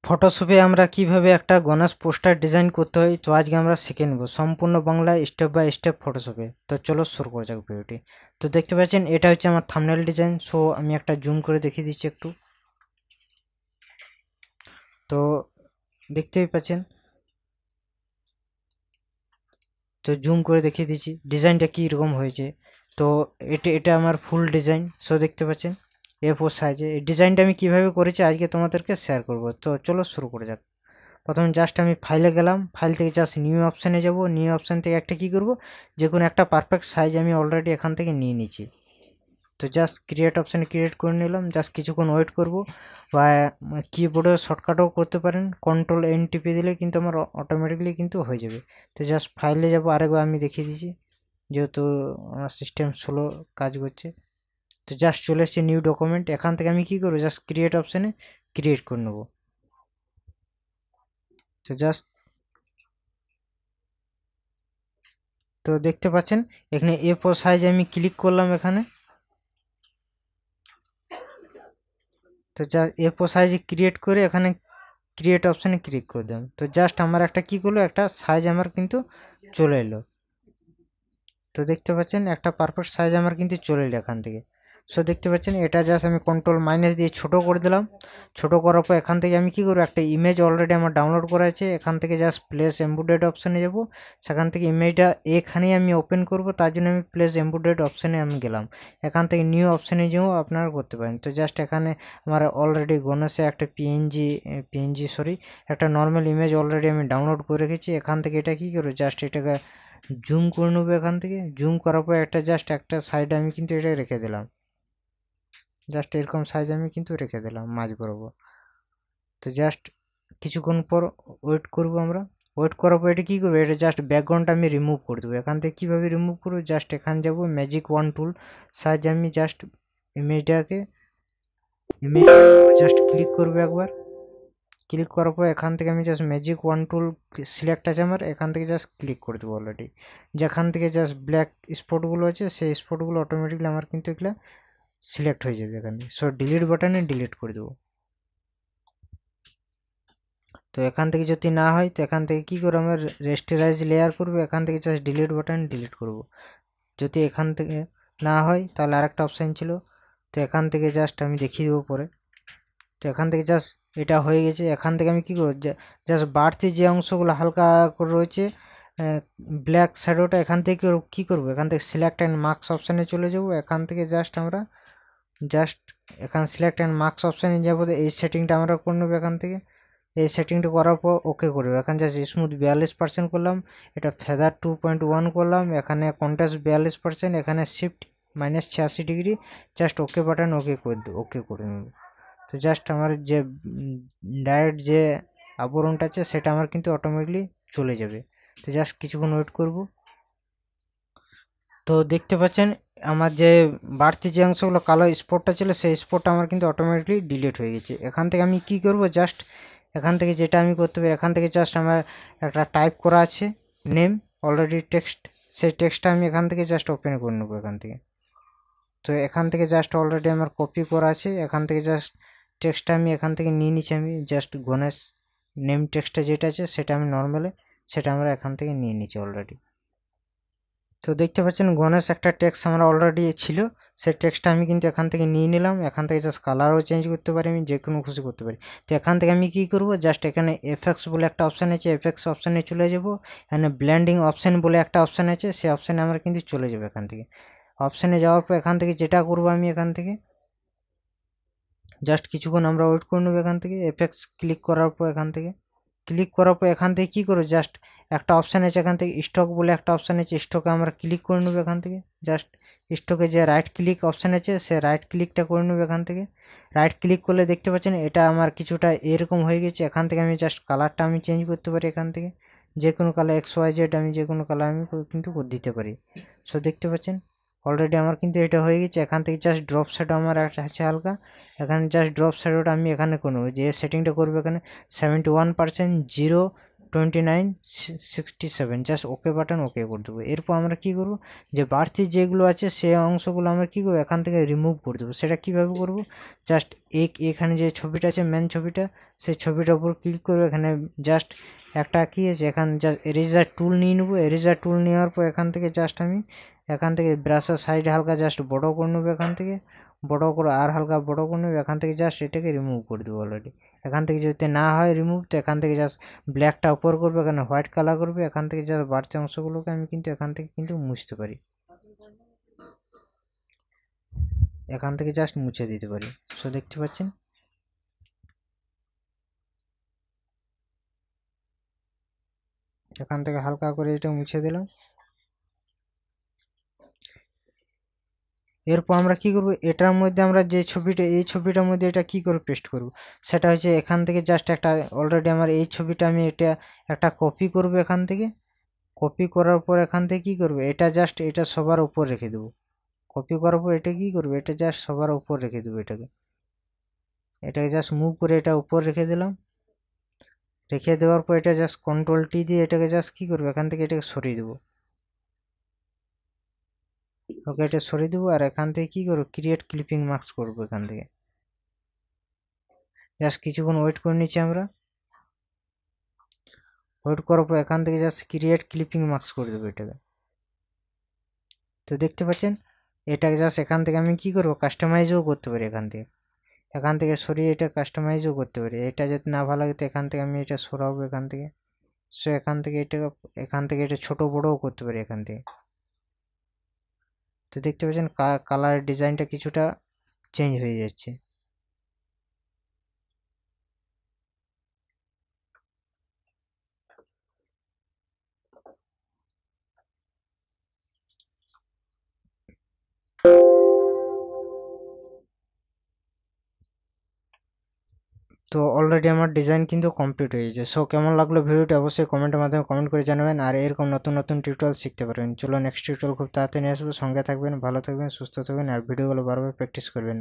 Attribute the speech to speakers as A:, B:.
A: ফটোশপে আমরা কিভাবে একটা গণেশ পোস্টার ডিজাইন করতে হয় তো আজকে আমরা শিখে নেব সম্পূর্ণ বাংলায় স্টেপ বাই স্টেপ ফটোশপে। তো চলো শুরু করা যাক ভিডিওটি। তো দেখতে পাচ্ছেন এটা হচ্ছে আমার থাম্বনেল ডিজাইন। সো আমি একটা জুম করে দেখিয়ে দিচ্ছি একটু। তো দেখতেই পাচ্ছেন, তো জুম করে দেখিয়ে দিচ্ছি ডিজাইনটা কী রকম হয়েছে। তো এটা আমার ফুল ডিজাইন। সো দেখতে পাচ্ছেন A4 সাইজে এই ডিজাইনটা আমি কিভাবে করেছি আজকে তোমাদেরকে শেয়ার করব। তো চলো শুরু করে যাক। প্রথমে জাস্ট আমি ফাইলে গেলাম, ফাইল থেকে জাস্ট নিউ অপশানে যাব, নিউ অপশান থেকে একটা কী করব, যে কোনো একটা পারফেক্ট সাইজ আমি অলরেডি এখান থেকে নিয়ে নিচ্ছি। তো জাস্ট ক্রিয়েট অপশানে ক্রিয়েট করে নিলাম, জাস্ট কিছুক্ষণ ওয়েট করব। বা কিবোর্ডে শর্টকাটও করতে পারেন, Ctrl+N টিপে দিলে কিন্তু আমার অটোমেটিকলি কিন্তু হয়ে যাবে। তো জাস্ট ফাইলে যাব, আরেকবার আমি দেখিয়ে দিচ্ছি যেহেতু আমার সিস্টেম স্লো কাজ করছে। তো জাস্ট চলে এসছে নিউ ডকুমেন্ট, এখান থেকে আমি কী করবো, জাস্ট ক্রিয়েট অপশানে ক্রিয়েট করে নেবো। তো জাস্ট তো দেখতে পাচ্ছেন এখানে A4 সাইজ আমি ক্লিক করলাম এখানে। তো যা A4 সাইজে ক্রিয়েট করে এখানে ক্রিয়েট অপশানে ক্লিক করে দিলাম। তো জাস্ট আমার একটা কী করলো, একটা সাইজ আমার কিন্তু চলে এলো। তো দেখতে পাচ্ছেন একটা পারফেক্ট সাইজ আমার কিন্তু চলে এলো এখান থেকে। সো দেখতে পাচ্ছেন এটা জাস্ট আমি Ctrl- দিয়ে ছোটো করে দিলাম। ছোটো করার পর এখান থেকে আমি কী করবো, একটা ইমেজ অলরেডি আমার ডাউনলোড করা আছে, এখান থেকে জাস্ট প্লেস এমবেডেড অপশানে যাব। সেখান থেকে ইমেজটা এখানেই আমি ওপেন করব, তার জন্য আমি প্লেস এমবেডেড অপশানে আমি গেলাম। এখান থেকে নিউ অপশানে যেও আপনারা করতে পারেন। তো জাস্ট এখানে আমার অলরেডি গণেশে একটা একটা নর্মাল ইমেজ অলরেডি আমি ডাউনলোড করে রেখেছি। এখান থেকে এটা কী করবো, জাস্ট এটাকে জুম করে নেবো। এখান থেকে জুম করার পর জাস্ট একটা সাইডে আমি কিন্তু এটা রেখে দিলাম। জাস্ট এরকম সাইজ আমি কিন্তু রেখে দিলাম মাঝ বরাবর। তো জাস্ট কিছুক্ষণ পর ওয়েট করব আমরা। ওয়েট করার পর এটা কী করবো, এটা জাস্ট ব্যাকগ্রাউন্ডটা আমি রিমুভ করে দেবো। এখান থেকে কীভাবে রিমুভ করবো, জাস্ট এখানে যাব ম্যাজিক ওয়ান টুল সাইজ, আমি জাস্ট ইমেজটাকে জাস্ট ক্লিক করবো একবার। ক্লিক করার পর এখান থেকে আমি just magic one tool select আছে আমার, এখান থেকে জাস্ট ক্লিক করে দেবো অলরেডি। যেখান থেকে জাস্ট ব্ল্যাক স্পটগুলো আছে সেই স্পটগুলো অটোমেটিকলি আমার কিন্তু এগুলো সিলেক্ট হয়ে যাবে এখান থেকে। সো ডিলিট বাটনে ডিলিট করে দেবো। তো এখান থেকে যদি না হয় তো এখান থেকে কী করবো, আমরা রেস্টেরাইজ লেয়ার করবো, এখান থেকে জাস্ট ডিলিট বাটন ডিলিট করব। যদি এখান থেকে না হয় তাহলে আরেকটা অপশান ছিল, তো এখান থেকে জাস্ট আমি দেখিয়ে দেবো পরে। তো এখান থেকে জাস্ট এটা হয়ে গেছে। এখান থেকে আমি কী করবো, জাস্ট বাড়তি যে অংশগুলো হালকা করে রয়েছে ব্ল্যাক শ্যাডোটা, এখান থেকে কী করবো, এখান থেকে সিলেক্ট অ্যান্ড মার্কস অপশানে চলে যাব। এখান থেকে জাস্ট আমরা এখানে সিলেক্ট অ্যান্ড মার্কস অপশানে যাবো। এই সেটিংটা আমরা করে নেবো এখান থেকে। এই সেটিংটা করার পর ওকে করবো। এখানে জাস্ট স্মুথ 42% করলাম, এটা ফেদার 2.1 করলাম, এখানে কন্ট্রাস্ট 42%, এখানে শিফট -86°, জাস্ট ওকে বাটন ওকে করে নেব। তো জাস্ট আমার যে ডাইরেক্ট যে আবরণটা আছে সেটা আমার কিন্তু অটোমেটিকলি চলে যাবে। তো জাস্ট কিছুক্ষণ ওয়েট করব। তো দেখতে পাচ্ছেন আমার যে বাড়তি যে অংশগুলো কালো স্পটটা ছিল সেই স্পটটা আমার কিন্তু অটোমেটিকলি ডিলিট হয়ে গেছে। এখান থেকে আমি কি করব, জাস্ট এখান থেকে যেটা আমি করতে পারি, এখান থেকে জাস্ট আমার একটা টাইপ করা আছে নেম অলরেডি টেক্সট, সেই টেক্সটটা আমি এখান থেকে জাস্ট ওপেন করে নেবো এখান থেকে। তো এখান থেকে জাস্ট অলরেডি আমার কপি করা আছে, এখান থেকে জাস্ট টেক্সটটা আমি এখান থেকে নিয়ে নিচ্ছি। আমি জাস্ট গণেশ নেম টেক্সটটা যেটা আছে সেটা আমি নর্মালে সেটা আমরা এখান থেকে নিয়ে নিচ্ছি অলরেডি। তো দেখতে পাচ্ছেন গণেশ একটা টেক্সট আমার অলরেডি ছিল, সেই টেক্সটটা আমি কিন্তু এখান থেকে নিয়ে নিলাম। এখান থেকে জাস্ট কালারও চেঞ্জ করতে পারি, আমি যে কোনো খুশি করতে পারি। তো এখান থেকে আমি কি করব, জাস্ট এখানে এফএক্স বলে একটা অপশান আছে, এফএক্স অপশানে চলে যাব। এখানে ব্লেন্ডিং অপশান বলে একটা অপশান আছে, সেই অপশানে আমরা কিন্তু চলে যাবো। এখান থেকে অপশানে যাওয়ার পর এখান থেকে যেটা করব, আমি এখান থেকে জাস্ট কিছুক্ষণ আমরা ওয়েট করে নেবো। এখান থেকে এফএক্স ক্লিক করার পর এখান থেকে কী করবো, জাস্ট একটা অপশান আছে এখান থেকে স্টক বলে একটা অপশান আছে, স্টকে আমরা ক্লিক করে নেবো। এখান থেকে জাস্ট স্টকে যে রাইট ক্লিক অপশান আছে সে রাইট ক্লিকটা করে নেবো। এখান থেকে রাইট ক্লিক করলে দেখতে পাচ্ছেন এটা আমার কিছুটা এরকম হয়ে গেছে। এখান থেকে আমি জাস্ট কালারটা আমি চেঞ্জ করতে পারি, এখান থেকে যে কোনো কালার XYZ আমি যে কোনো কালার আমি কিন্তু করে দিতে পারি। সো দেখতে পাচ্ছেন অলরেডি আমার কিন্তু এটা হয়ে গেছে। এখান থেকে জাস্ট ড্রপ শ্যাডো আমার আছে হালকা, এখানে জাস্ট ড্রপ শ্যাডোটা আমি এখানে করবো, যে সেটিংটা করবো এখানে 71%, 0, 2967 জাস্ট ওকে বাটন ওকে করে দেবো। এরপর আমরা কি করব, যে বাড়তি যেগুলো আছে সেই অংশগুলো আমরা কি করবো এখান থেকে রিমুভ করে দেবো। সেটা কিভাবে করব, জাস্ট এখানে যে ছবিটা আছে মেন ছবিটা, সেই ছবিটার উপর ক্লিক করবো। এখানে জাস্ট একটা কি আছে, এখানে জাস্ট এরেজার টুল নিয়ে নেবো। এরেজার টুল নেওয়ার পর এখান থেকে জাস্ট আমি এখান থেকে ব্রাশের সাইডে হালকা জাস্ট বড় করে নেবো। এখান থেকে বড় করে আর হালকা বড় করে নেবো। এখান থেকে জাস্ট এটাকে রিমুভ করে দেবো অলরেডি। এখান থেকে যদি না হয় রিমুভ, তো এখান থেকে জাস্ট ব্ল্যাকটা উপর করবে, এখানে হোয়াইট কালার করবে। এখান থেকে জাস্ট বাড়তি অংশগুলোকে আমি কিন্তু এখান থেকে কিন্তু মুছতে পারি, এখান থেকে জাস্ট মুছে দিতে পারি। সো দেখতে পাচ্ছেন এখান থেকে হালকা করে এটা মুছে দিলাম। এরপর আমরা কি করব, এটার মধ্যে আমরা যে ছবিটা, এই ছবিটার মধ্যে এটা কি করে পেস্ট করব, সেটা হচ্ছে এখান থেকে জাস্ট একটা অলরেডি আমার এই ছবিটা আমি এটা একটা কপি করব। এখান থেকে কপি করার পর এখান থেকে কি করব, এটা জাস্ট এটা সবার উপর রেখে দেবো। কপি করার পর এটা কি করবে, এটা জাস্ট সবার উপর রেখে দেবো। এটাকে জাস্ট মুভ করে এটা উপর রেখে দিলাম। রেখে দেওয়ার পর এটা জাস্ট কন্ট্রোল টি দিয়ে এটাকে জাস্ট কি করবে, এখান থেকে এটাকে সরিয়ে দেবো। ওকে, এটা সরিয়ে দেবো। আর এখান থেকে কি করবো, ক্রিয়েট ক্লিপিং মার্কস করবো। এখান থেকে জাস্ট কিছুক্ষণ ওয়েট করে নিচ্ছি আমরা। ওয়েট করার পর এখান থেকে জাস্ট ক্রিয়েট ক্লিপিং মার্কস করে দেবো এটাকে। তো দেখতে পাচ্ছেন এটাকে জাস্ট এখান থেকে আমি কি করবো, কাস্টমাইজও করতে পারি। এখান থেকে সরিয়ে এটা কাস্টমাইজও করতে পারি। এটা যদি না ভালো লাগে তো এখান থেকে আমি এটা সরাবো এখান থেকে। সো এখান থেকে এটা ছোট বড়ও করতে পারি এখান থেকে। তো দেখতে পাচ্ছেন কালার ডিজাইনটা কিছুটা চেঞ্জ হয়ে যাচ্ছে। তো অলরেডি আমার ডিজাইন কিন্তু কমপ্লিট হয়ে গেছে। সো কেমন লাগলো ভিডিওটি অবশ্যই কমেন্টের মাধ্যমে কমেন্ট করে জানাবেন। আর এরকম নতুন নতুন টিউটোরিয়াল শিখতে পারবেন। চলো নেক্সট টিউটোরিয়াল খুব তাড়াতাড়ি আসবো। সঙ্গে থাকবেন, ভালো থাকবেন, সুস্থ থাকবেন, আর ভিডিওগুলো বারবার প্র্যাকটিস করবেন।